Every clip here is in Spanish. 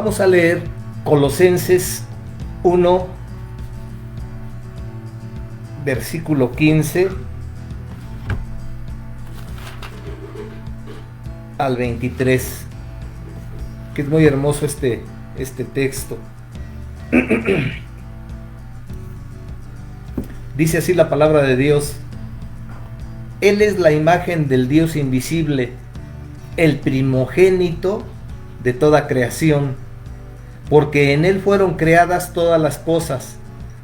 Vamos a leer Colosenses 1, versículo 15 al 23, que es muy hermoso este texto. Dice así la palabra de Dios: Él es la imagen del Dios invisible, el primogénito de toda creación, porque en Él fueron creadas todas las cosas,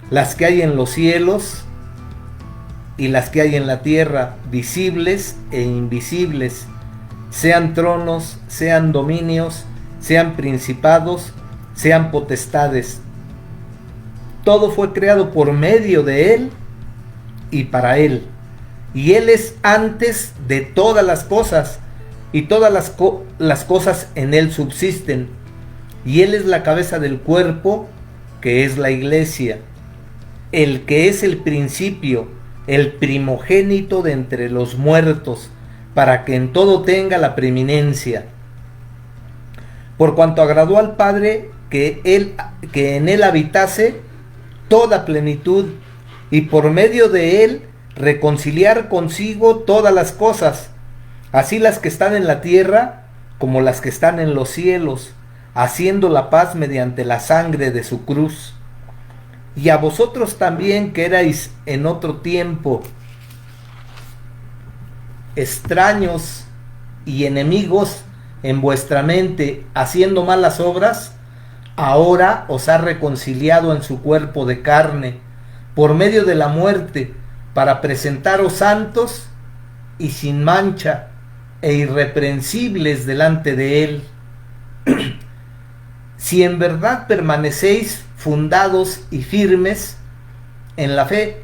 las que hay en los cielos y las que hay en la tierra, visibles e invisibles, sean tronos, sean dominios, sean principados, sean potestades. Todo fue creado por medio de Él y para Él. Y Él es antes de todas las cosas, y todas las cosas en Él subsisten. Y Él es la cabeza del cuerpo, que es la iglesia, el que es el principio, el primogénito de entre los muertos, para que en todo tenga la preeminencia. Por cuanto agradó al Padre que en Él habitase toda plenitud, y por medio de Él reconciliar consigo todas las cosas, así las que están en la tierra como las que están en los cielos, haciendo la paz mediante la sangre de su cruz. Y a vosotros también, que erais en otro tiempo extraños y enemigos en vuestra mente, haciendo malas obras, ahora os ha reconciliado en su cuerpo de carne, por medio de la muerte, para presentaros santos y sin mancha e irreprensibles delante de Él. Si en verdad permanecéis fundados y firmes en la fe,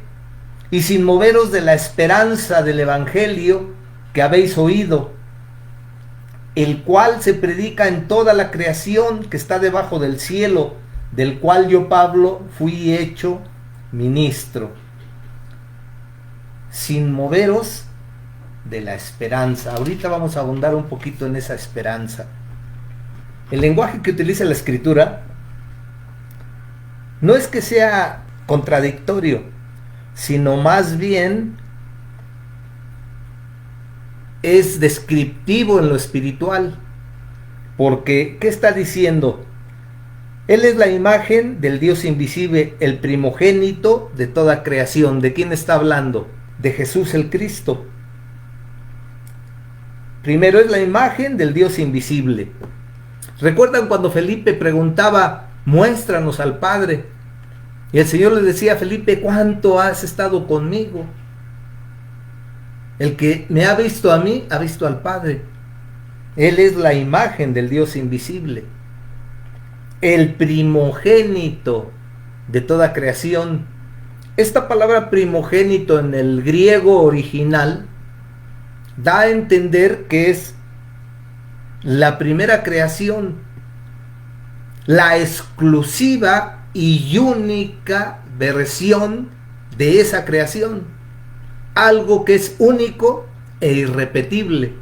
y sin moveros de la esperanza del Evangelio que habéis oído, el cual se predica en toda la creación que está debajo del cielo, del cual yo, Pablo, fui hecho ministro. Sin moveros de la esperanza. Ahorita vamos a abundar un poquito en esa esperanza. El lenguaje que utiliza la Escritura no es que sea contradictorio, sino más bien es descriptivo en lo espiritual. Porque, ¿qué está diciendo? Él es la imagen del Dios invisible, el primogénito de toda creación. ¿De quién está hablando? De Jesús el Cristo. Primero es la imagen del Dios invisible. ¿Recuerdan cuando Felipe preguntaba, muéstranos al Padre? Y el Señor le decía a Felipe, ¿cuánto has estado conmigo? El que me ha visto a mí, ha visto al Padre. Él es la imagen del Dios invisible, el primogénito de toda creación. Esta palabra primogénito en el griego original da a entender que es la primera creación, la exclusiva y única versión de esa creación, algo que es único e irrepetible.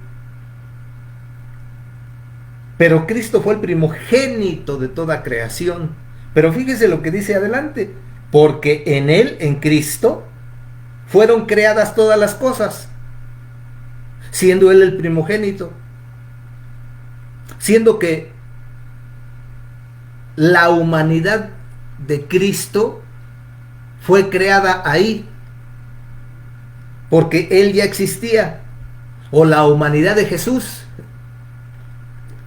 Pero Cristo fue el primogénito de toda creación. Pero fíjese lo que dice adelante, porque en Él, en Cristo, fueron creadas todas las cosas, siendo Él el primogénito, siendo que la humanidad de Cristo fue creada ahí, porque Él ya existía, o la humanidad de Jesús,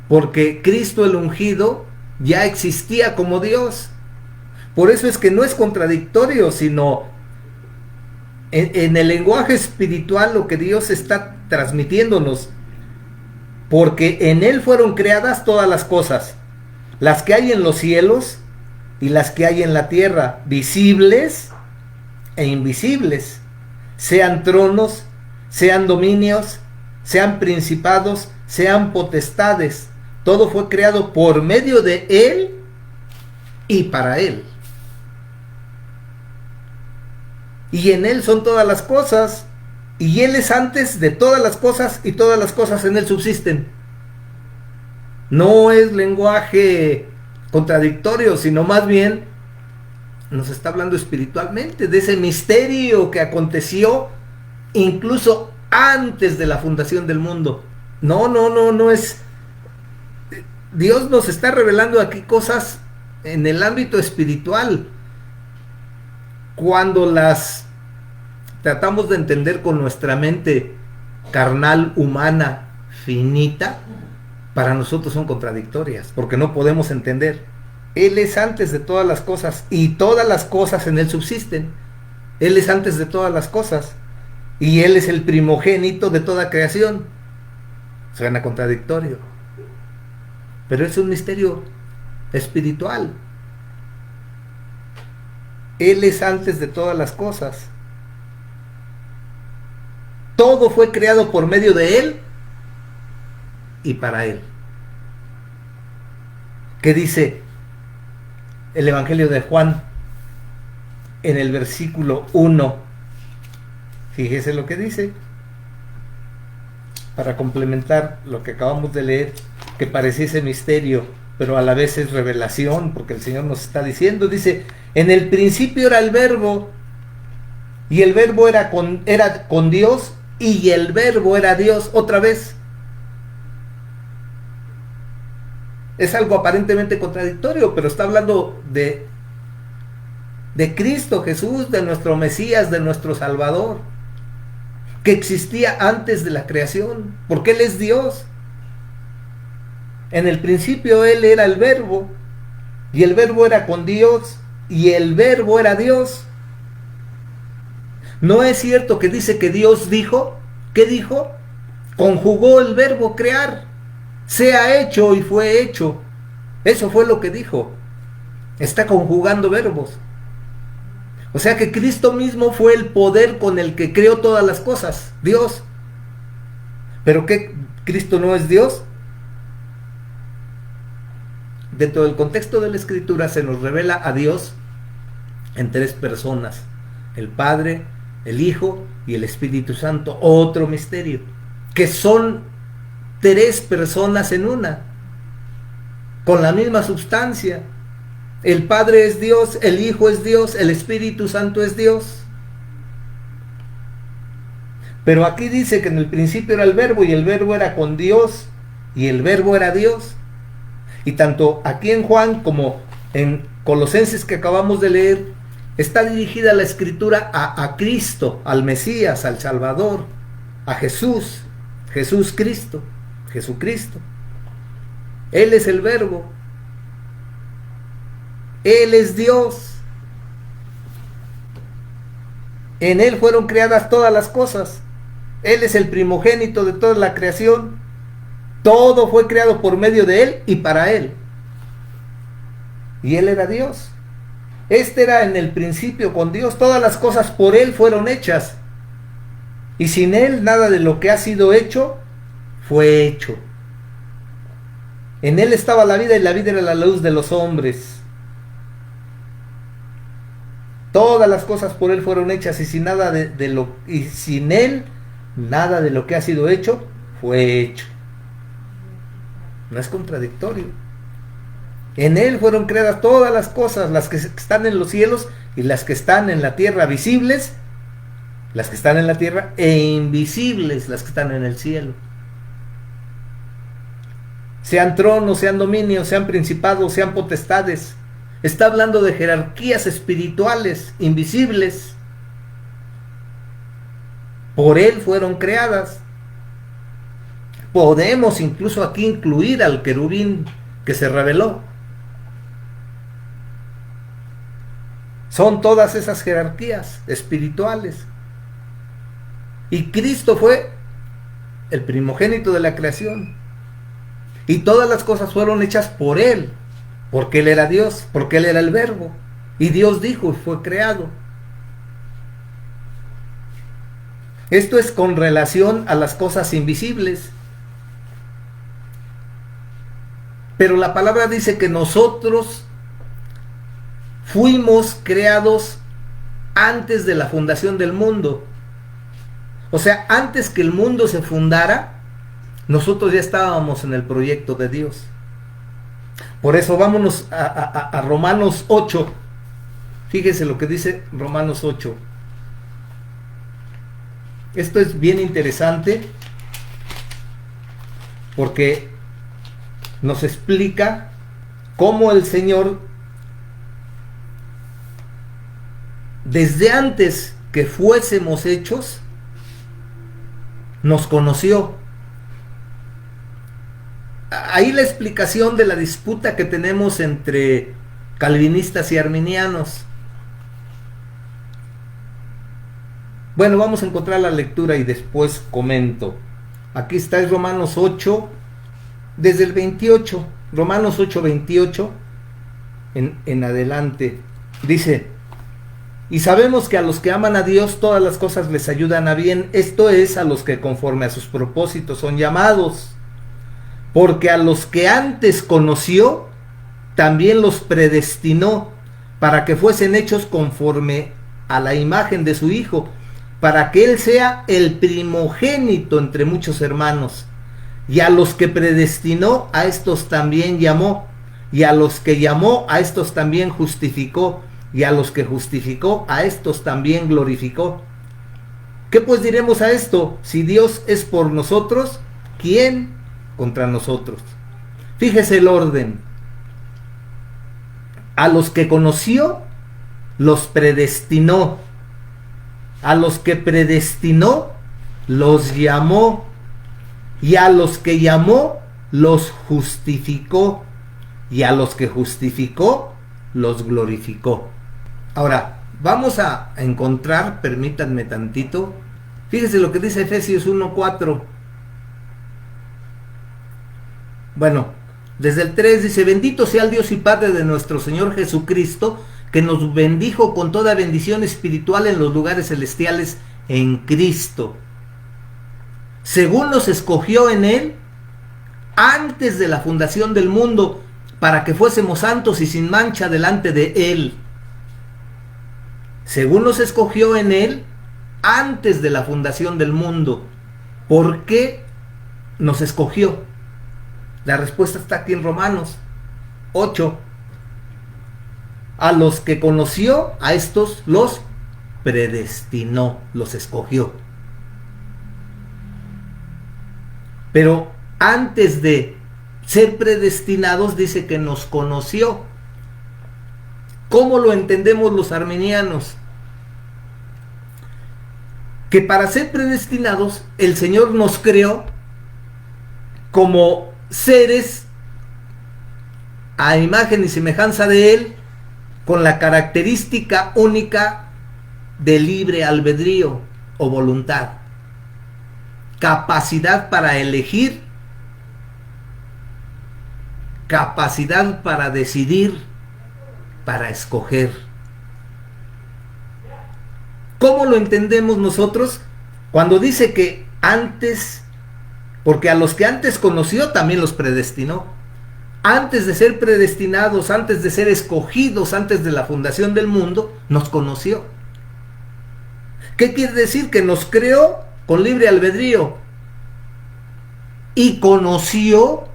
porque Cristo el ungido ya existía como Dios. Por eso es que no es contradictorio, sino en el lenguaje espiritual lo que Dios está transmitiéndonos. Porque en Él fueron creadas todas las cosas, las que hay en los cielos y las que hay en la tierra, visibles e invisibles, sean tronos, sean dominios, sean principados, sean potestades. Todo fue creado por medio de Él y para Él. Y en Él son todas las cosas, y Él es antes de todas las cosas, y todas las cosas en Él subsisten. No es lenguaje contradictorio, sino más bien nos está hablando espiritualmente de ese misterio que aconteció incluso antes de la fundación del mundo. No es... Dios nos está revelando aquí cosas en el ámbito espiritual. Cuando las tratamos de entender con nuestra mente carnal, humana, finita, para nosotros son contradictorias, porque no podemos entender. Él es antes de todas las cosas, y todas las cosas en Él subsisten. Él es antes de todas las cosas, y Él es el primogénito de toda creación. Suena contradictorio, pero es un misterio espiritual. Él es antes de todas las cosas. Todo fue creado por medio de Él y para Él. ¿Qué dice el Evangelio de Juan en el versículo 1? Fíjese lo que dice, para complementar lo que acabamos de leer, que pareciese misterio, pero a la vez es revelación, porque el Señor nos está diciendo, dice, en el principio era el Verbo, y el Verbo era con Dios, y el Verbo era Dios. Otra vez, es algo aparentemente contradictorio, pero está hablando de Cristo Jesús, de nuestro Mesías, de nuestro Salvador, que existía antes de la creación, porque Él es Dios. En el principio Él era el Verbo, y el Verbo era con Dios, y el Verbo era Dios. ¿No es cierto que dice que Dios dijo? ¿Qué dijo? Conjugó el verbo crear. Sea hecho y fue hecho. Eso fue lo que dijo. Está conjugando verbos. O sea que Cristo mismo fue el poder con el que creó todas las cosas. Dios. ¿Pero qué? ¿Cristo no es Dios? Dentro del contexto de la Escritura se nos revela a Dios en tres personas: el Padre, el Hijo y el Espíritu Santo. Otro misterio, que son tres personas en una, con la misma sustancia. El Padre es Dios, el Hijo es Dios, el Espíritu Santo es Dios. Pero aquí dice que en el principio era el Verbo, y el Verbo era con Dios, y el Verbo era Dios. Y tanto aquí en Juan como en Colosenses que acabamos de leer, está dirigida la Escritura a Cristo, al Mesías, al Salvador, a Jesús, Jesucristo. Él es el Verbo. Él es Dios. En Él fueron creadas todas las cosas. Él es el primogénito de toda la creación. Todo fue creado por medio de Él y para Él. Y Él era Dios. Este era en el principio con Dios. Todas las cosas por Él fueron hechas. Y sin Él nada de lo que ha sido hecho fue hecho. En Él estaba la vida, y la vida era la luz de los hombres. Todas las cosas por Él fueron hechas, y sin Él nada de lo que ha sido hecho fue hecho. No es contradictorio. En Él fueron creadas todas las cosas, las que están en los cielos y las que están en la tierra, visibles, las que están en la tierra, e invisibles, las que están en el cielo. Sean tronos, sean dominios, sean principados, sean potestades. Está hablando de jerarquías espirituales, invisibles. Por Él fueron creadas. Podemos incluso aquí incluir al querubín que se reveló. Son todas esas jerarquías espirituales. Y Cristo fue el primogénito de la creación. Y todas las cosas fueron hechas por Él, porque Él era Dios, porque Él era el Verbo. Y Dios dijo y fue creado. Esto es con relación a las cosas invisibles. Pero la palabra dice que nosotros fuimos creados antes de la fundación del mundo. O sea, antes que el mundo se fundara, nosotros ya estábamos en el proyecto de Dios. Por eso vámonos a Romanos 8. Fíjese lo que dice Romanos 8. Esto es bien interesante porque nos explica cómo el Señor, desde antes que fuésemos hechos, nos conoció. Ahí la explicación de la disputa que tenemos entre calvinistas y arminianos. Bueno, vamos a encontrar la lectura y después comento. Aquí está, es Romanos 8, desde el 28, Romanos 8, 28 en adelante. Dice: y sabemos que a los que aman a Dios todas las cosas les ayudan a bien, esto es, a los que conforme a sus propósitos son llamados. Porque a los que antes conoció, también los predestinó para que fuesen hechos conforme a la imagen de su Hijo, para que Él sea el primogénito entre muchos hermanos. Y a los que predestinó, a estos también llamó. Y a los que llamó, a estos también justificó. Y a los que justificó, a estos también glorificó. ¿Qué pues diremos a esto? Si Dios es por nosotros, ¿quién contra nosotros? Fíjese el orden. A los que conoció, los predestinó. A los que predestinó, los llamó. Y a los que llamó, los justificó. Y a los que justificó, los glorificó. Ahora, vamos a encontrar, permítanme tantito. Fíjese lo que dice Efesios 1:4. Bueno, desde el 3 dice: bendito sea el Dios y Padre de nuestro Señor Jesucristo, que nos bendijo con toda bendición espiritual en los lugares celestiales en Cristo, según nos escogió en Él antes de la fundación del mundo, para que fuésemos santos y sin mancha delante de Él. Según nos escogió en Él antes de la fundación del mundo. ¿Por qué nos escogió? La respuesta está aquí en Romanos 8. A los que conoció, a estos los predestinó, los escogió. Pero antes de ser predestinados, dice que nos conoció. ¿Cómo lo entendemos los arminianos? Que para ser predestinados, el Señor nos creó como seres a imagen y semejanza de Él, con la característica única de libre albedrío o voluntad, capacidad para elegir, capacidad para decidir, para escoger. ¿Cómo lo entendemos nosotros? Cuando dice que antes, porque a los que antes conoció también los predestinó. Antes de ser predestinados, antes de ser escogidos, antes de la fundación del mundo, nos conoció. ¿Qué quiere decir? Que nos creó con libre albedrío y conoció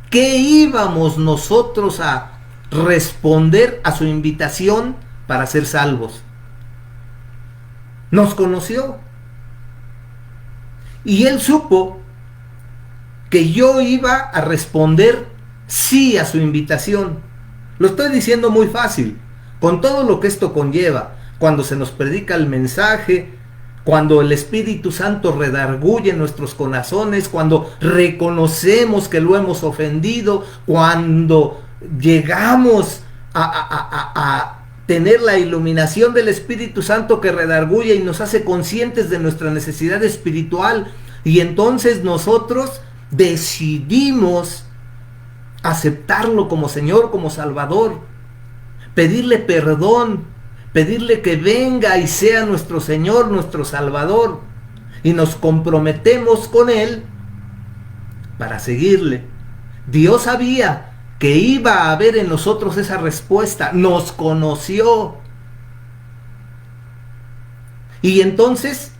que íbamos nosotros a responder a su invitación para ser salvos. Nos conoció y Él supo que yo iba a responder sí a su invitación. Lo estoy diciendo muy fácil, con todo lo que esto conlleva. Cuando se nos predica el mensaje, cuando el Espíritu Santo redarguye nuestros corazones, cuando reconocemos que lo hemos ofendido, cuando llegamos a tener la iluminación del Espíritu Santo que redarguye y nos hace conscientes de nuestra necesidad espiritual, y entonces nosotros decidimos aceptarlo como Señor, como Salvador, pedirle perdón, pedirle que venga y sea nuestro Señor, nuestro Salvador, y nos comprometemos con Él para seguirle. Dios sabía que iba a haber en nosotros esa respuesta, nos conoció, y entonces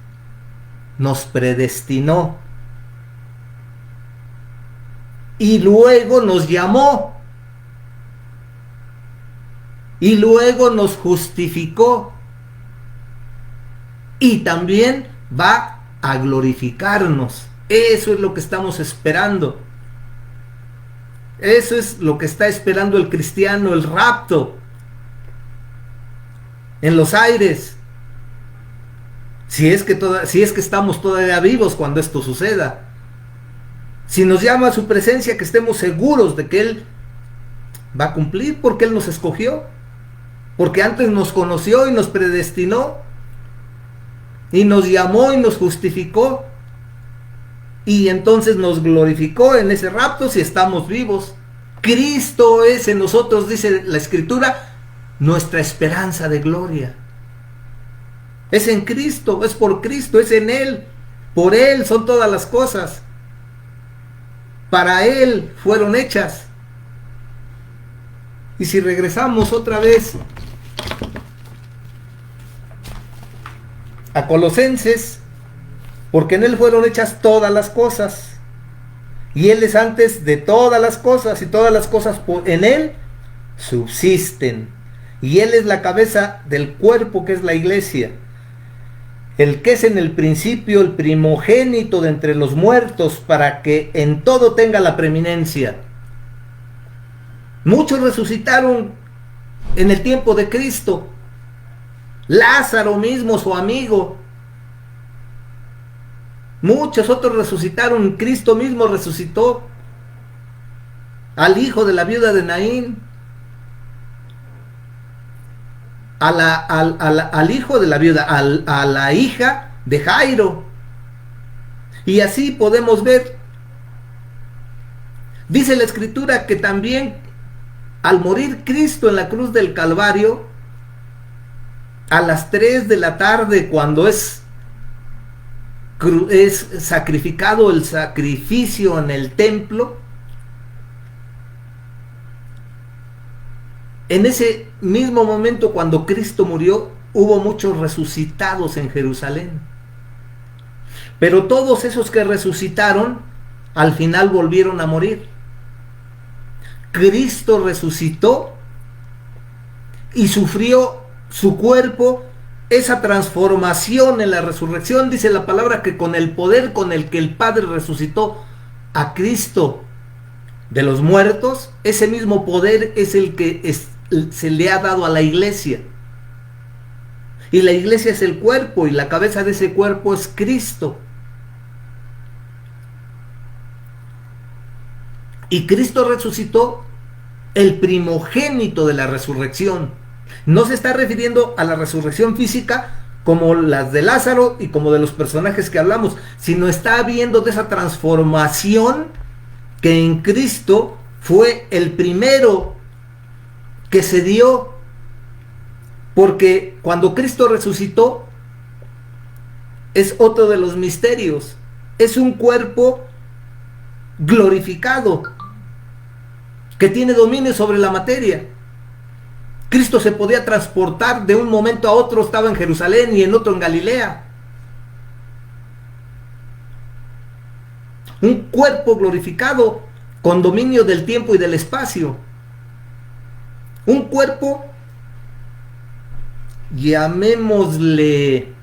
nos predestinó, y luego nos llamó. y luego nos justificó y también va a glorificarnos. Eso es lo que estamos esperando. Eso es lo que está esperando el cristiano, el rapto en los aires. Si es que estamos todavía vivos cuando esto suceda. Si nos llama a su presencia, que estemos seguros de que Él va a cumplir, porque Él nos escogió, porque antes nos conoció y nos predestinó, y nos llamó y nos justificó, y entonces nos glorificó en ese rapto si estamos vivos. Cristo es en nosotros, dice la Escritura, nuestra esperanza de gloria. Es en Cristo, es por Cristo, es en Él. Por Él son todas las cosas. Para Él fueron hechas. Y si regresamos otra vez a Colosenses, porque en Él fueron hechas todas las cosas, y Él es antes de todas las cosas, y todas las cosas en Él subsisten, y Él es la cabeza del cuerpo, que es la iglesia, el que es en el principio el primogénito de entre los muertos, para que en todo tenga la preeminencia. Muchos resucitaron en el tiempo de Cristo. Lázaro mismo, su amigo. Muchos otros resucitaron. Cristo mismo resucitó al hijo de la viuda de Naín, al hijo de la viuda, a la hija de Jairo. Y así podemos ver. Dice la Escritura que también al morir Cristo en la cruz del Calvario, a las 3 de la tarde, cuando es sacrificado el sacrificio en el templo, en ese mismo momento, cuando Cristo murió, hubo muchos resucitados en Jerusalén. Pero todos esos que resucitaron, al final volvieron a morir. Cristo resucitó y sufrió su cuerpo esa transformación en la resurrección. Dice la palabra que con el poder con el que el Padre resucitó a Cristo de los muertos, ese mismo poder es el que se le ha dado a la iglesia. Y la iglesia es el cuerpo, y la cabeza de ese cuerpo es Cristo. Y Cristo resucitó, el primogénito de la resurrección. No se está refiriendo a la resurrección física como las de Lázaro y como de los personajes que hablamos, sino está habiendo de esa transformación que en Cristo fue el primero que se dio. Porque cuando Cristo resucitó, es otro de los misterios. Es un cuerpo glorificado que tiene dominio sobre la materia. Cristo se podía transportar de un momento a otro, estaba en Jerusalén y en otro en Galilea. Un cuerpo glorificado con dominio del tiempo y del espacio. Un cuerpo, llamémosle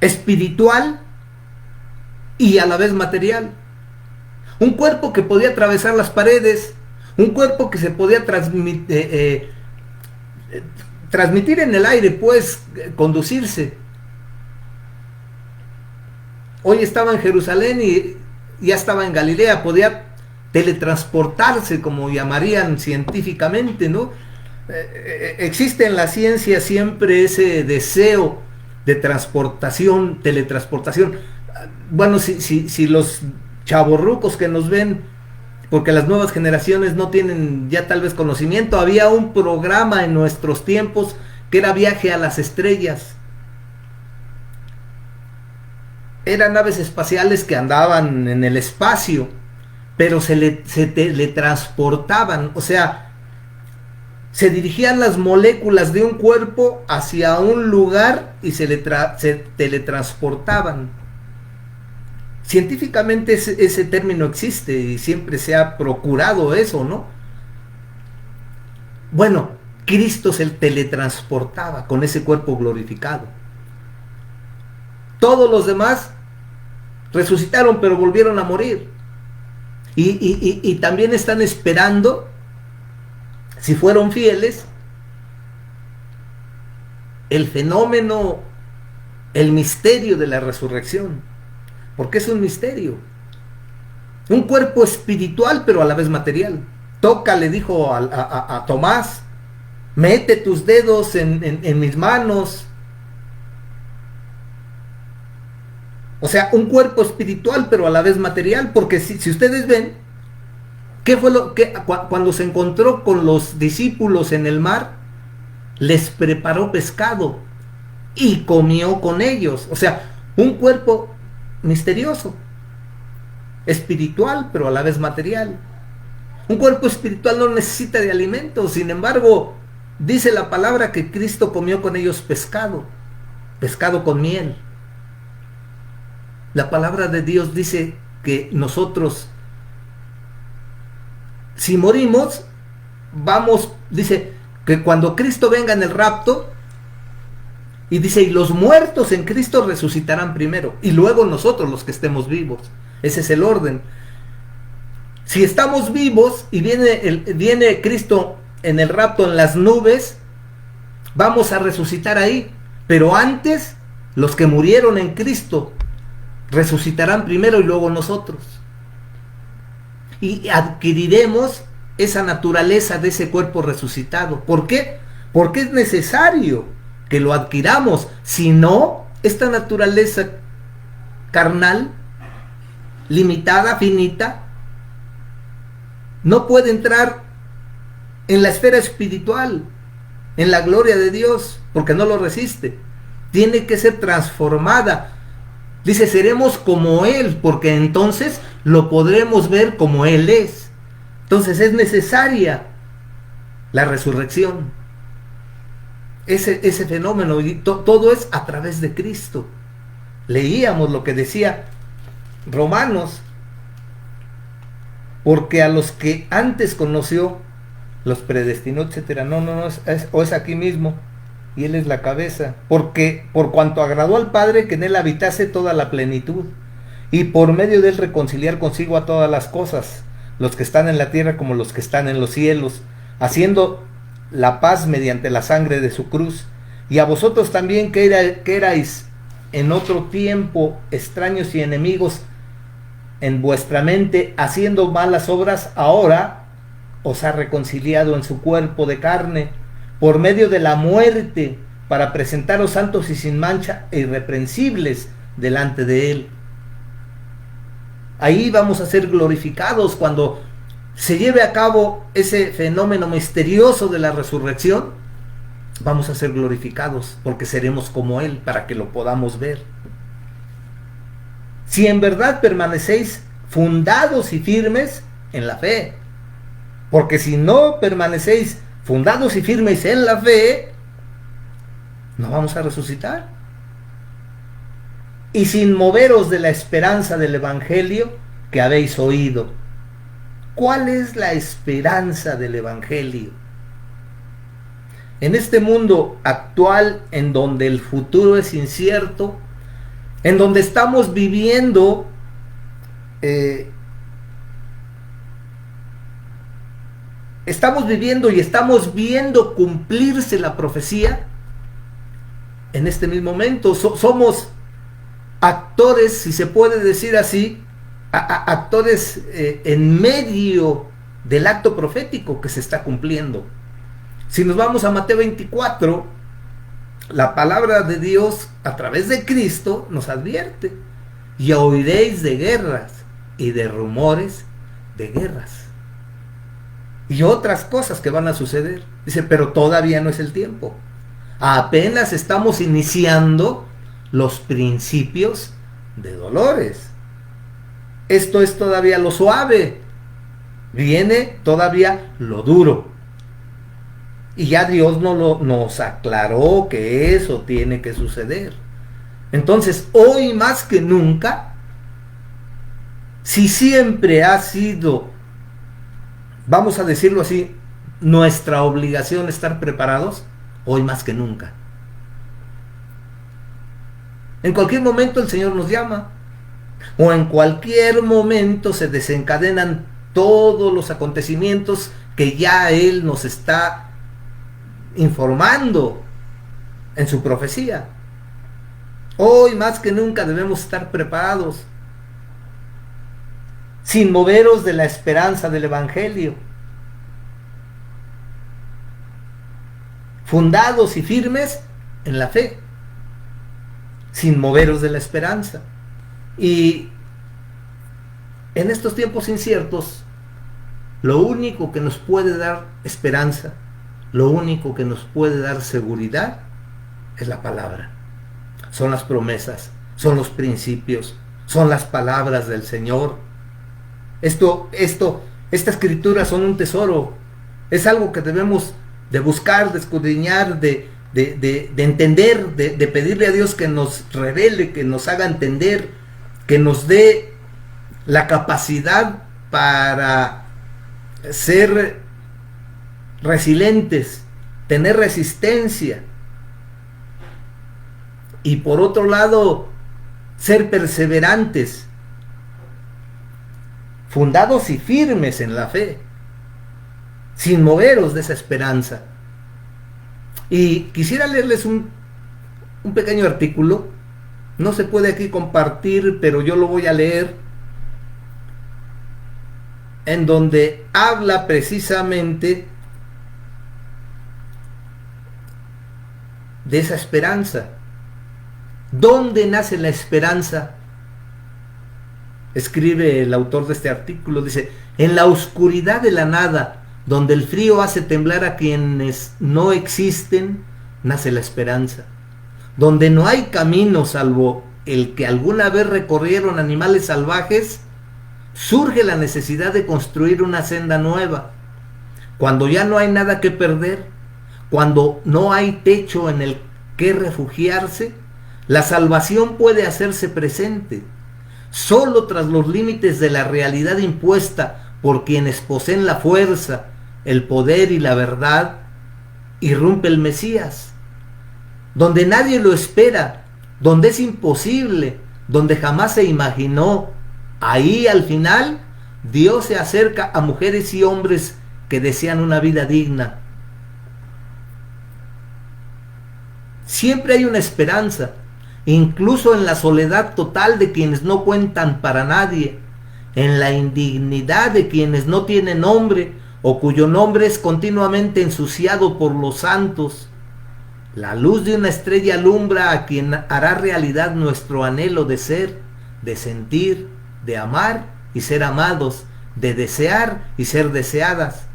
espiritual y a la vez material. Un cuerpo que podía atravesar las paredes, un cuerpo que se podía transmitir en el aire, pues conducirse. Hoy estaba en Jerusalén y ya estaba en Galilea, podía teletransportarse, como llamarían científicamente, ¿no? Existe en la ciencia siempre ese deseo de transportación, teletransportación. Bueno, si los chavorrucos que nos ven, porque las nuevas generaciones no tienen ya tal vez conocimiento, había un programa en nuestros tiempos que era Viaje a las Estrellas. Eran naves espaciales que andaban en el espacio, pero se teletransportaban, o sea, se dirigían las moléculas de un cuerpo hacia un lugar y se teletransportaban. Científicamente ese término existe y siempre se ha procurado eso, ¿no? Bueno, Cristo se teletransportaba con ese cuerpo glorificado. Todos los demás resucitaron, pero volvieron a morir. Y también están esperando, si fueron fieles, el fenómeno, el misterio de la resurrección. Porque es un misterio. Un cuerpo espiritual, pero a la vez material. Toca, le dijo a Tomás, mete tus dedos en mis manos. O sea, un cuerpo espiritual, pero a la vez material. Porque si ustedes ven, ¿qué fue lo que cuando se encontró con los discípulos en el mar? Les preparó pescado y comió con ellos. O sea, un cuerpo misterioso, espiritual, pero a la vez material. Un cuerpo espiritual no necesita de alimento. Sin embargo, dice la palabra que Cristo comió con ellos pescado con miel. La palabra de Dios dice que nosotros, si morimos, dice que cuando Cristo venga en el rapto, y dice, y los muertos en Cristo resucitarán primero, y luego nosotros los que estemos vivos. Ese es el orden. Si estamos vivos y viene Cristo en el rapto en las nubes, vamos a resucitar ahí. Pero antes, los que murieron en Cristo resucitarán primero y luego nosotros. Y adquiriremos esa naturaleza de ese cuerpo resucitado. ¿Por qué? Porque es necesario que lo adquiramos. Si no, esta naturaleza carnal, limitada, finita, no puede entrar en la esfera espiritual, en la gloria de Dios, porque no lo resiste. Tiene que ser transformada. Dice, seremos como Él, porque entonces lo podremos ver como Él es. Entonces es necesaria la resurrección. Ese fenómeno, y todo es a través de Cristo. Leíamos lo que decía Romanos, porque a los que antes conoció, los predestinó, etcétera. No, es aquí mismo, y Él es la cabeza, porque por cuanto agradó al Padre que en Él habitase toda la plenitud, y por medio de Él reconciliar consigo a todas las cosas, los que están en la tierra como los que están en los cielos, haciendo la paz mediante la sangre de su cruz. Y a vosotros también que erais en otro tiempo extraños y enemigos en vuestra mente, haciendo malas obras, ahora os ha reconciliado en su cuerpo de carne, por medio de la muerte, para presentaros santos y sin mancha e irreprensibles delante de Él. Ahí vamos a ser glorificados cuando se lleve a cabo ese fenómeno misterioso de la resurrección. Vamos a ser glorificados porque seremos como Él, para que lo podamos ver. Si en verdad permanecéis fundados y firmes en la fe, porque si no permanecéis fundados y firmes en la fe, no vamos a resucitar. Y sin moveros de la esperanza del Evangelio que habéis oído. ¿Cuál es la esperanza del Evangelio? En este mundo actual, en donde el futuro es incierto, en donde estamos viviendo y estamos viendo cumplirse la profecía, en este mismo momento somos actores, si se puede decir así, actores en medio del acto profético que se está cumpliendo. Si nos vamos a Mateo 24, la palabra de Dios a través de Cristo nos advierte: y oiréis de guerras y de rumores de guerras y otras cosas que van a suceder. Dice, pero todavía no es el tiempo. Apenas estamos iniciando los principios de dolores. Esto es todavía lo suave. Viene todavía lo duro. Y ya Dios nos aclaró que eso tiene que suceder. Entonces, hoy más que nunca, si siempre ha sido, vamos a decirlo así, nuestra obligación estar preparados hoy más que nunca. En cualquier momento el Señor nos llama, o en cualquier momento se desencadenan todos los acontecimientos que ya Él nos está informando en su profecía. Hoy más que nunca debemos estar preparados, sin moveros de la esperanza del Evangelio, fundados y firmes en la fe, sin moveros de la esperanza. Y en estos tiempos inciertos, lo único que nos puede dar esperanza, lo único que nos puede dar seguridad, es la palabra. Son las promesas, son los principios, son las palabras del Señor. Esta escritura son un tesoro. Es algo que debemos de buscar, de escudriñar, de entender, de pedirle a Dios que nos revele, que nos haga entender, que nos dé la capacidad para ser resilientes, tener resistencia, y por otro lado ser perseverantes, fundados y firmes en la fe, sin moveros de esa esperanza. Y quisiera leerles un pequeño artículo. No se puede aquí compartir, pero yo lo voy a leer, en donde habla precisamente de esa esperanza. ¿Dónde nace la esperanza? Escribe el autor de este artículo, dice: en la oscuridad de la nada, donde el frío hace temblar a quienes no existen, nace la esperanza. Donde no hay camino salvo el que alguna vez recorrieron animales salvajes, surge la necesidad de construir una senda nueva. Cuando ya no hay nada que perder, cuando no hay techo en el que refugiarse, la salvación puede hacerse presente. Solo tras los límites de la realidad impuesta por quienes poseen la fuerza, el poder y la verdad, irrumpe el Mesías. Donde nadie lo espera, donde es imposible, donde jamás se imaginó, ahí al final Dios se acerca a mujeres y hombres que desean una vida digna. Siempre hay una esperanza, incluso en la soledad total de quienes no cuentan para nadie, en la indignidad de quienes no tienen nombre o cuyo nombre es continuamente ensuciado por los santos. La luz de una estrella alumbra a quien hará realidad nuestro anhelo de ser, de sentir, de amar y ser amados, de desear y ser deseadas.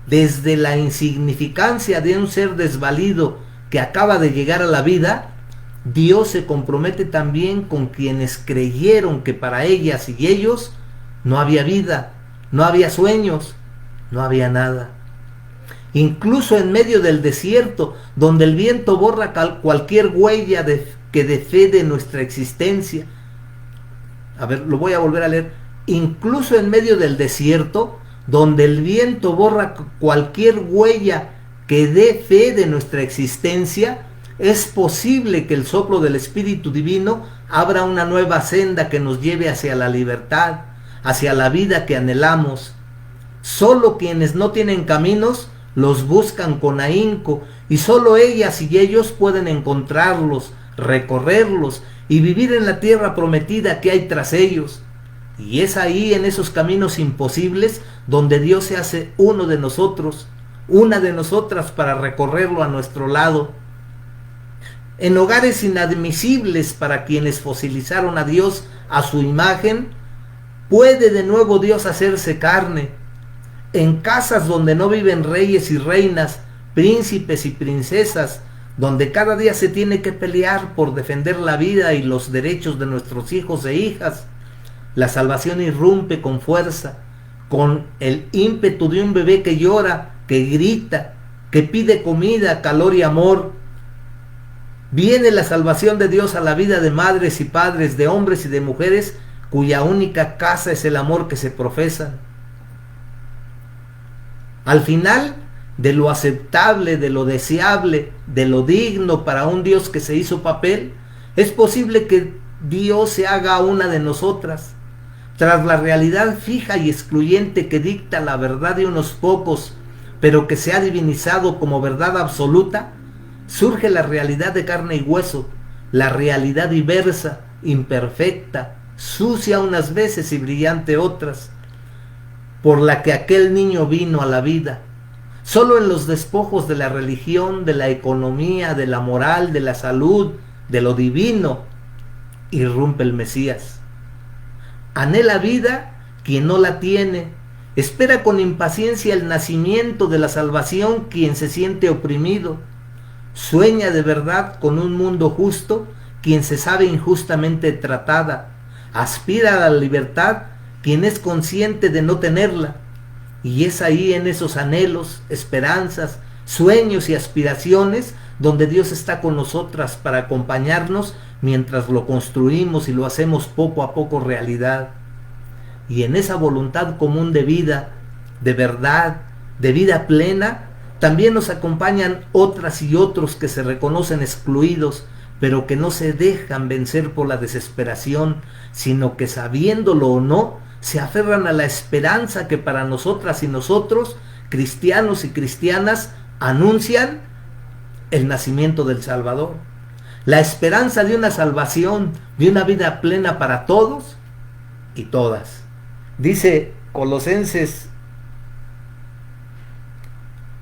Desde la insignificancia de un ser desvalido que acaba de llegar a la vida, Dios se compromete también con quienes creyeron que para ellas y ellos no había vida, no había sueños, no había nada. Incluso en medio del desierto, donde el viento borra cualquier huella que dé fe de nuestra existencia. A ver, lo voy a volver a leer. Incluso en medio del desierto, donde el viento borra cualquier huella que dé fe de nuestra existencia, es posible que el soplo del Espíritu Divino abra una nueva senda que nos lleve hacia la libertad, hacia la vida que anhelamos. Solo quienes no tienen caminos los buscan con ahínco, y solo ellas y ellos pueden encontrarlos, recorrerlos y vivir en la tierra prometida que hay tras ellos. Y es ahí, en esos caminos imposibles, donde Dios se hace uno de nosotros, una de nosotras, para recorrerlo a nuestro lado. En hogares inadmisibles para quienes fosilizaron a Dios a su imagen, puede de nuevo Dios hacerse carne. En casas donde no viven reyes y reinas, príncipes y princesas, donde cada día se tiene que pelear por defender la vida y los derechos de nuestros hijos e hijas, la salvación irrumpe con fuerza, con el ímpetu de un bebé que llora, que grita, que pide comida, calor y amor. Viene la salvación de Dios a la vida de madres y padres, de hombres y de mujeres, cuya única casa es el amor que se profesan. Al final, de lo aceptable, de lo deseable, de lo digno para un Dios que se hizo papel, es posible que Dios se haga una de nosotras. Tras la realidad fija y excluyente que dicta la verdad de unos pocos, pero que se ha divinizado como verdad absoluta, surge la realidad de carne y hueso, la realidad diversa, imperfecta, sucia unas veces y brillante otras, por la que aquel niño vino a la vida. Solo en los despojos de la religión, de la economía, de la moral, de la salud, de lo divino, irrumpe el Mesías. Anhela vida quien no la tiene, espera con impaciencia el nacimiento de la salvación quien se siente oprimido, sueña de verdad con un mundo justo quien se sabe injustamente tratada, aspira a la libertad quien es consciente de no tenerla, y es ahí en esos anhelos, esperanzas, sueños y aspiraciones donde Dios está con nosotras para acompañarnos mientras lo construimos y lo hacemos poco a poco realidad. Y en esa voluntad común de vida, de verdad, de vida plena, también nos acompañan otras y otros que se reconocen excluidos, pero que no se dejan vencer por la desesperación, sino que sabiéndolo o no, se aferran a la esperanza que para nosotras y nosotros, cristianos y cristianas, anuncian el nacimiento del Salvador. La esperanza de una salvación, de una vida plena para todos y todas. Dice Colosenses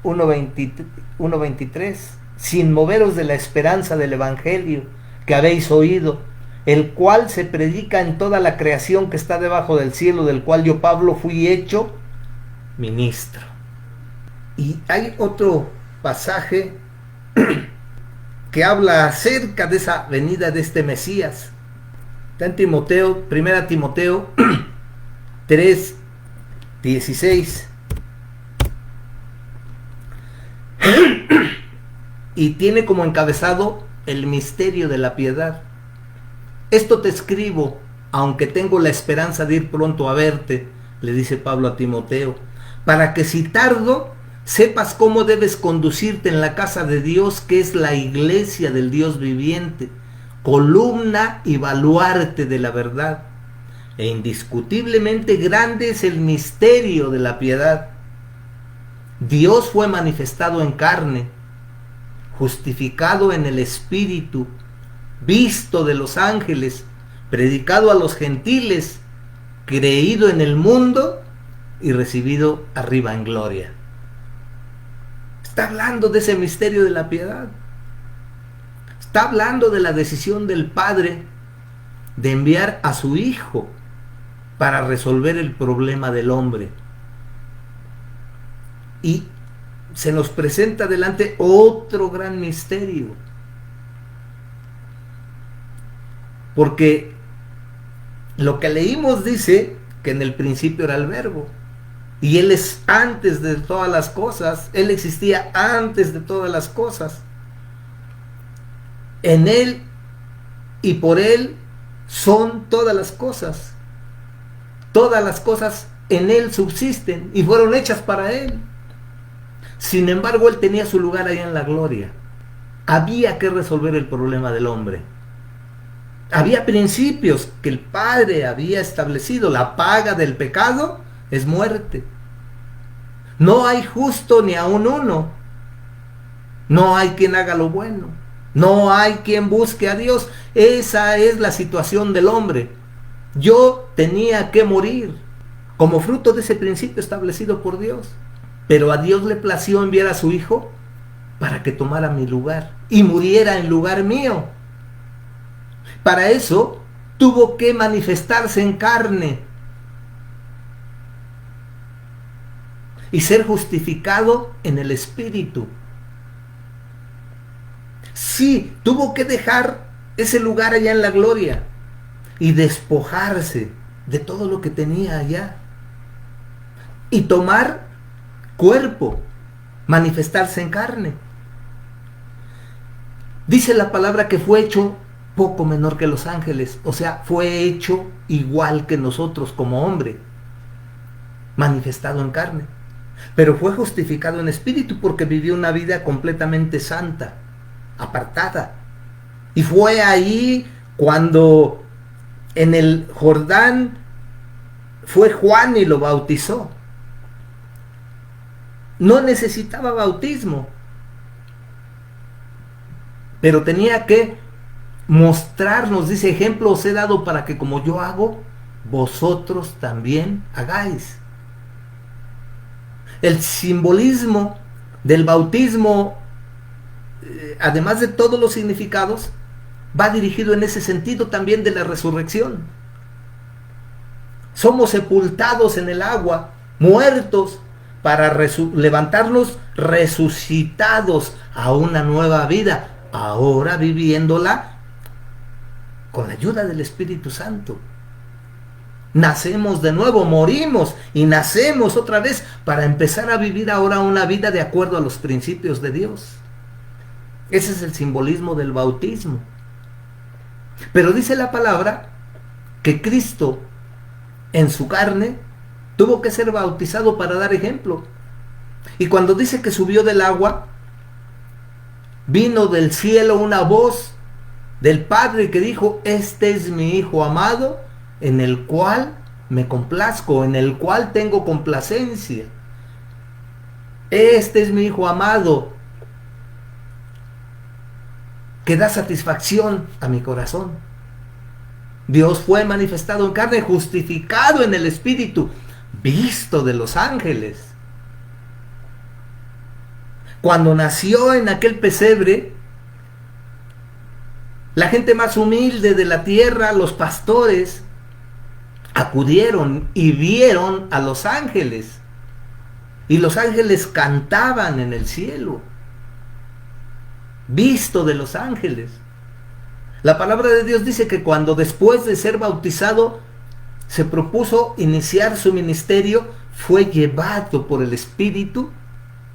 1:23, sin moveros de la esperanza del Evangelio que habéis oído, el cual se predica en toda la creación que está debajo del cielo, del cual yo, Pablo, fui hecho ministro. Y hay otro pasaje que habla acerca de esa venida de este Mesías. Está en Timoteo, 1 Timoteo 3:16. Y tiene como encabezado el misterio de la piedad. Esto te escribo, aunque tengo la esperanza de ir pronto a verte, le dice Pablo a Timoteo, para que si tardo, sepas cómo debes conducirte en la casa de Dios, que es la iglesia del Dios viviente, columna y baluarte de la verdad. E indiscutiblemente grande es el misterio de la piedad. Dios fue manifestado en carne, justificado en el Espíritu, visto de los ángeles, predicado a los gentiles, creído en el mundo y recibido arriba en gloria. Está hablando de ese misterio de la piedad. Está hablando de la decisión del Padre de enviar a su Hijo para resolver el problema del hombre. Y se nos presenta delante otro gran misterio. Porque lo que leímos dice que en el principio era el Verbo. Y Él es antes de todas las cosas. Él existía antes de todas las cosas. En Él y por Él son todas las cosas. Todas las cosas en Él subsisten y fueron hechas para Él. Sin embargo, Él tenía su lugar allá en la gloria. Había que resolver el problema del hombre. Había principios que el Padre había establecido. La paga del pecado es muerte. No hay justo ni aun uno. No hay quien haga lo bueno. No hay quien busque a Dios. Esa es la situación del hombre. Yo tenía que morir como fruto de ese principio establecido por Dios. Pero a Dios le plació enviar a su Hijo para que tomara mi lugar y muriera en lugar mío. Para eso tuvo que manifestarse en carne y ser justificado en el Espíritu. Sí, tuvo que dejar ese lugar allá en la gloria y despojarse de todo lo que tenía allá y tomar cuerpo, manifestarse en carne. Dice la palabra que fue hecho poco menor que los ángeles, o sea, fue hecho igual que nosotros como hombre, manifestado en carne. pero fue justificado en espíritu porque vivió una vida completamente santa, apartada. Y fue ahí cuando en el Jordán fue Juan y lo bautizó. No necesitaba bautismo, pero tenía que mostrarnos, dice, ejemplo os he dado para que como yo hago, vosotros también hagáis. El simbolismo del bautismo, además de todos los significados, va dirigido en ese sentido también de la resurrección. Somos sepultados en el agua, muertos, para levantarnos resucitados a una nueva vida, ahora viviéndola con la ayuda del Espíritu Santo. Nacemos de nuevo, morimos y nacemos otra vez para empezar a vivir ahora una vida de acuerdo a los principios de Dios. Ese es el simbolismo del bautismo. Pero dice la palabra que Cristo en su carne tuvo que ser bautizado para dar ejemplo. Y cuando dice que subió del agua, vino del cielo una voz del Padre que dijo: este es mi Hijo amado, en el cual me complazco, en el cual tengo complacencia. Este es mi Hijo amado, que da satisfacción a mi corazón. Dios fue manifestado en carne, justificado en el Espíritu, visto de los ángeles. Cuando nació en aquel pesebre, la gente más humilde de la tierra, los pastores, acudieron y vieron a los ángeles. Y los ángeles cantaban en el cielo, visto de los ángeles. La palabra de Dios dice que cuando después de ser bautizado se propuso iniciar su ministerio, fue llevado por el Espíritu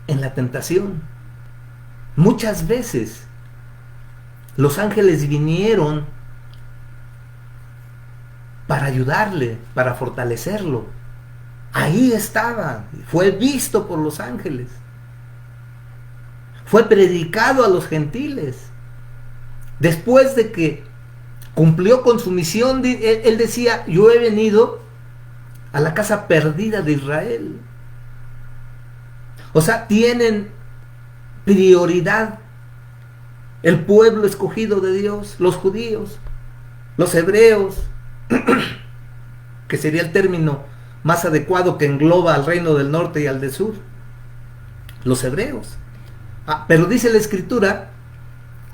en la tentación. Muchas veces los ángeles vinieron para ayudarle, para fortalecerlo. Ahí estaba, fue visto por los ángeles. Fue predicado a los gentiles. Después de que cumplió con su misión, él decía: yo he venido a la casa perdida de Israel. O sea, tienen prioridad el pueblo escogido de Dios, los judíos, los hebreos, que sería el término más adecuado que engloba al reino del norte y al del sur, los hebreos. Pero dice la Escritura,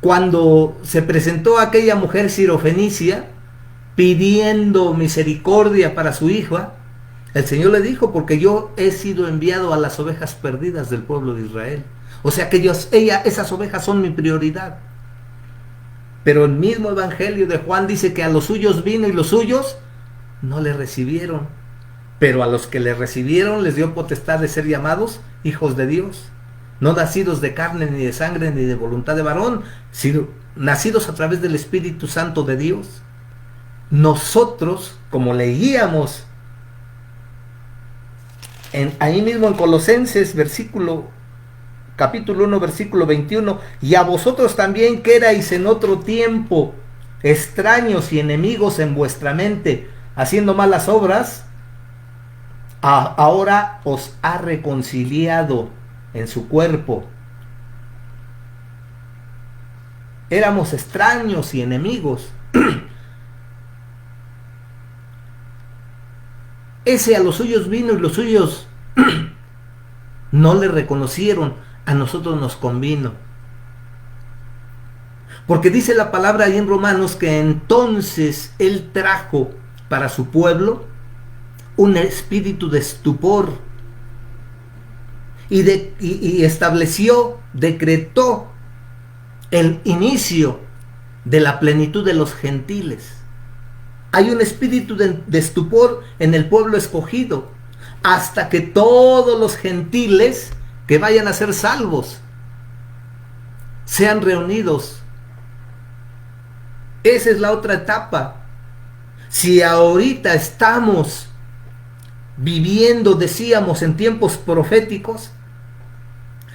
cuando se presentó aquella mujer sirofenicia pidiendo misericordia para su hija, el Señor le dijo: porque yo he sido enviado a las ovejas perdidas del pueblo de Israel. O sea que esas ovejas son mi prioridad. Pero el mismo Evangelio de Juan dice que a los suyos vino y los suyos no le recibieron. Pero a los que le recibieron les dio potestad de ser llamados hijos de Dios. No nacidos de carne, ni de sangre, ni de voluntad de varón, sino nacidos a través del Espíritu Santo de Dios. Nosotros, como leíamos ahí mismo en Colosenses, capítulo 1, versículo 21, y a vosotros también, que erais en otro tiempo extraños y enemigos en vuestra mente, haciendo malas obras, ahora os ha reconciliado en su cuerpo. Éramos extraños y enemigos. Ese a los suyos vino y los suyos no le reconocieron. A nosotros nos convino. Porque dice la palabra ahí en Romanos que entonces Él trajo para su pueblo un espíritu de estupor y estableció, decretó el inicio de la plenitud de los gentiles. Hay un espíritu de estupor en el pueblo escogido, hasta que todos los gentiles que vayan a ser salvos sean reunidos. Esa es la otra etapa. Si ahorita estamos viviendo, decíamos, en tiempos proféticos,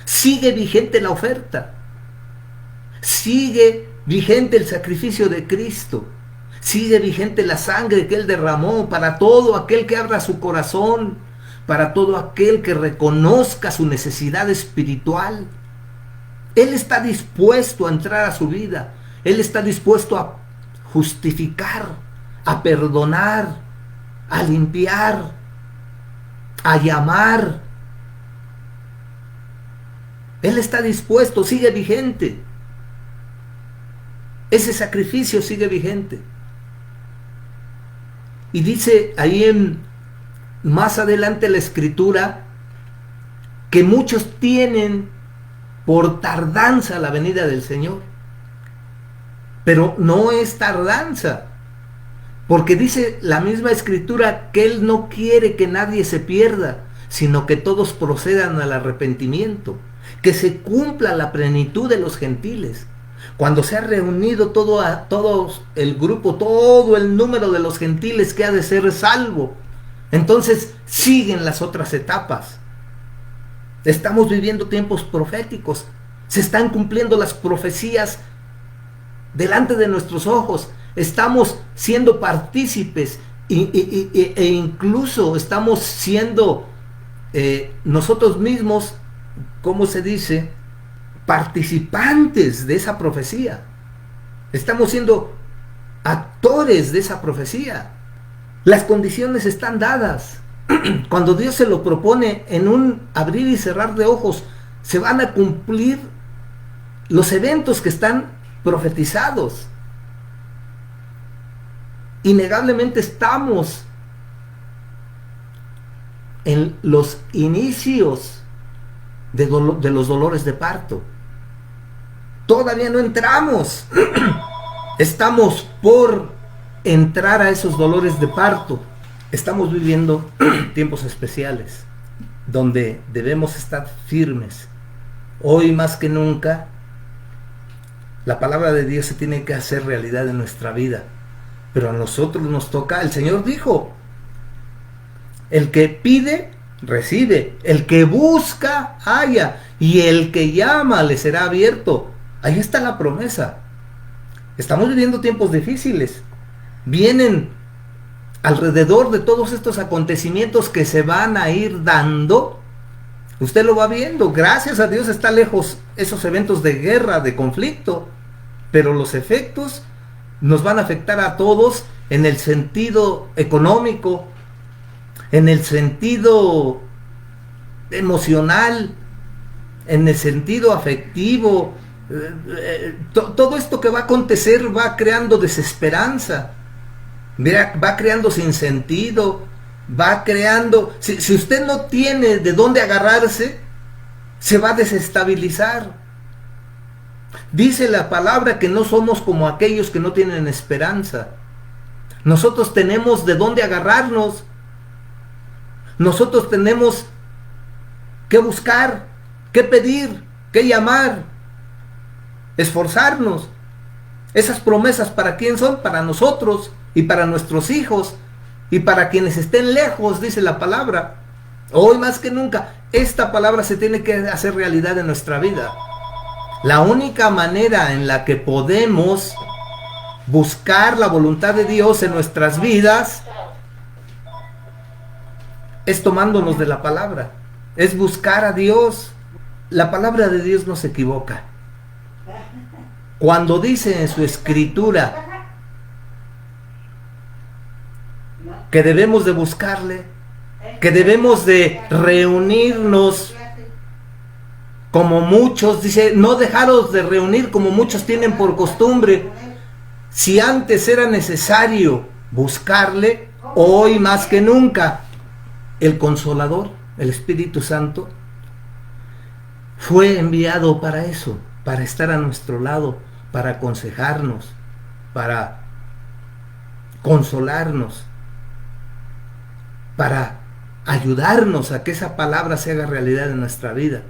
sigue vigente la oferta, sigue vigente el sacrificio de Cristo, sigue vigente la sangre que Él derramó para todo aquel que abra su corazón, para todo aquel que reconozca su necesidad espiritual. Él está dispuesto a entrar a su vida, Él está dispuesto a justificar, a perdonar, a limpiar, a llamar. Él está dispuesto, sigue vigente. Ese sacrificio sigue vigente. Y dice ahí más adelante la Escritura que muchos tienen por tardanza la venida del Señor. Pero no es tardanza, porque dice la misma Escritura que Él no quiere que nadie se pierda, sino que todos procedan al arrepentimiento, que se cumpla la plenitud de los gentiles. Cuando se ha reunido todo el grupo, todo el número de los gentiles que ha de ser salvo, entonces siguen las otras etapas. Estamos viviendo tiempos proféticos, se están cumpliendo las profecías delante de nuestros ojos, estamos siendo partícipes e incluso estamos siendo nosotros mismos, ¿cómo se dice?, participantes de esa profecía. Estamos siendo actores de esa profecía. Las condiciones están dadas. Cuando Dios se lo propone, en un abrir y cerrar de ojos se van a cumplir los eventos que están profetizados. Innegablemente estamos en los inicios de los dolores de parto. Todavía no entramos. Estamos por entrar a esos dolores de parto. Estamos viviendo tiempos especiales donde debemos estar firmes. Hoy más que nunca, la palabra de Dios se tiene que hacer realidad en nuestra vida. Pero a nosotros nos toca, el Señor dijo, el que pide, recibe, el que busca, halla, y el que llama, le será abierto. Ahí está la promesa. Estamos viviendo tiempos difíciles. Vienen alrededor de todos estos acontecimientos que se van a ir dando. Usted lo va viendo. Gracias a Dios está lejos esos eventos de guerra, de conflicto. Pero los efectos nos van a afectar a todos en el sentido económico, en el sentido emocional, en el sentido afectivo. Todo esto que va a acontecer va creando desesperanza, va creando sinsentido, va creando... Si usted no tiene de dónde agarrarse, se va a desestabilizar. Dice la palabra que no somos como aquellos que no tienen esperanza. Nosotros tenemos de dónde agarrarnos. Nosotros tenemos que buscar, que pedir, que llamar, esforzarnos. Esas promesas, ¿para quién son? Para nosotros y para nuestros hijos y para quienes estén lejos, dice la palabra. Hoy más que nunca, esta palabra se tiene que hacer realidad en nuestra vida. La única manera en la que podemos buscar la voluntad de Dios en nuestras vidas es tomándonos de la palabra, es buscar a Dios. La palabra de Dios no se equivoca. Cuando dice en su escritura que debemos de buscarle, que debemos de reunirnos como muchos, dice, no dejaros de reunir como muchos tienen por costumbre. Si antes era necesario buscarle, hoy más que nunca, el Consolador, el Espíritu Santo, fue enviado para eso, para estar a nuestro lado, para aconsejarnos, para consolarnos, para ayudarnos a que esa palabra se haga realidad en nuestra vida.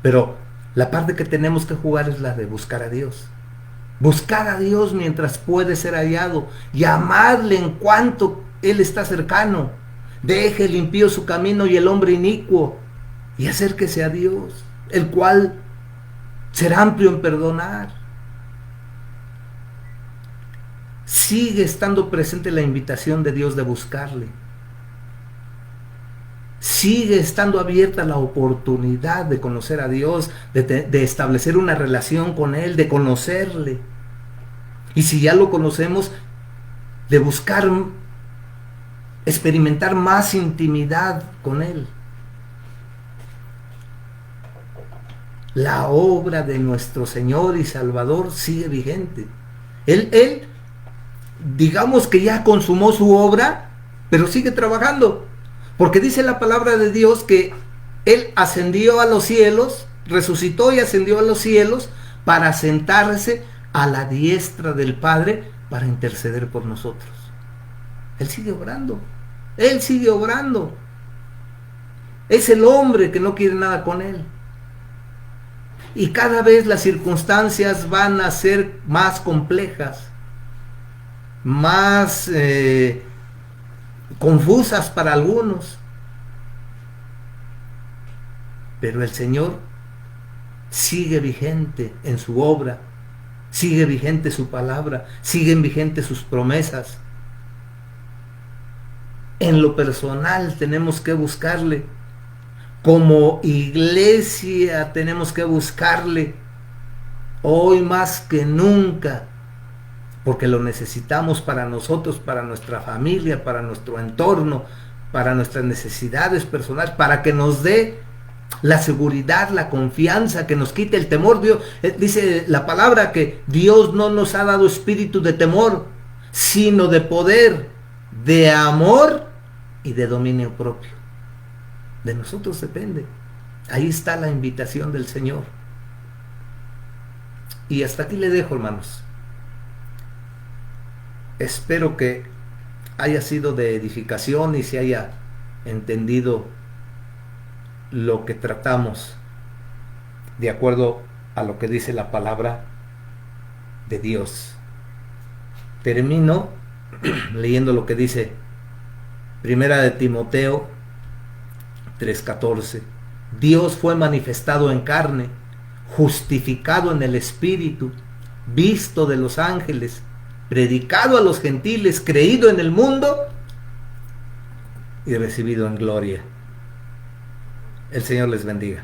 Pero la parte que tenemos que jugar es la de buscar a Dios. Buscar a Dios mientras puede ser hallado. Llamarle en cuanto Él está cercano. Deje el impío su camino y el hombre inicuo, y acérquese a Dios, el cual será amplio en perdonar. Sigue estando presente la invitación de Dios de buscarle. Sigue estando abierta la oportunidad de conocer a Dios, de establecer una relación con Él, de conocerle. Y si ya lo conocemos, de buscar experimentar más intimidad con Él. La obra de nuestro Señor y Salvador sigue vigente. Él, digamos que ya consumó su obra, pero sigue trabajando. Porque dice la palabra de Dios que Él ascendió a los cielos, resucitó y ascendió a los cielos para sentarse a la diestra del Padre para interceder por nosotros. Él sigue obrando. Él sigue obrando. Es el hombre que no quiere nada con Él. Y cada vez las circunstancias van a ser más complejas, más confusas para algunos. Pero el Señor sigue vigente en su obra, sigue vigente su palabra, siguen vigentes sus promesas. En lo personal tenemos que buscarle. Como iglesia tenemos que buscarle hoy más que nunca, porque lo necesitamos para nosotros, para nuestra familia, para nuestro entorno, para nuestras necesidades personales, para que nos dé la seguridad, la confianza, que nos quite el temor. Dios, dice la palabra que Dios no nos ha dado espíritu de temor, sino de poder, de amor y de dominio propio. De nosotros depende. Ahí está la invitación del Señor. Y hasta aquí le dejo, hermanos. Espero que haya sido de edificación y se haya entendido lo que tratamos de acuerdo a lo que dice la palabra de Dios. Termino leyendo lo que dice Primera de Timoteo 3:14. Dios fue manifestado en carne, justificado en el Espíritu, visto de los ángeles, predicado a los gentiles, creído en el mundo y recibido en gloria. El Señor les bendiga.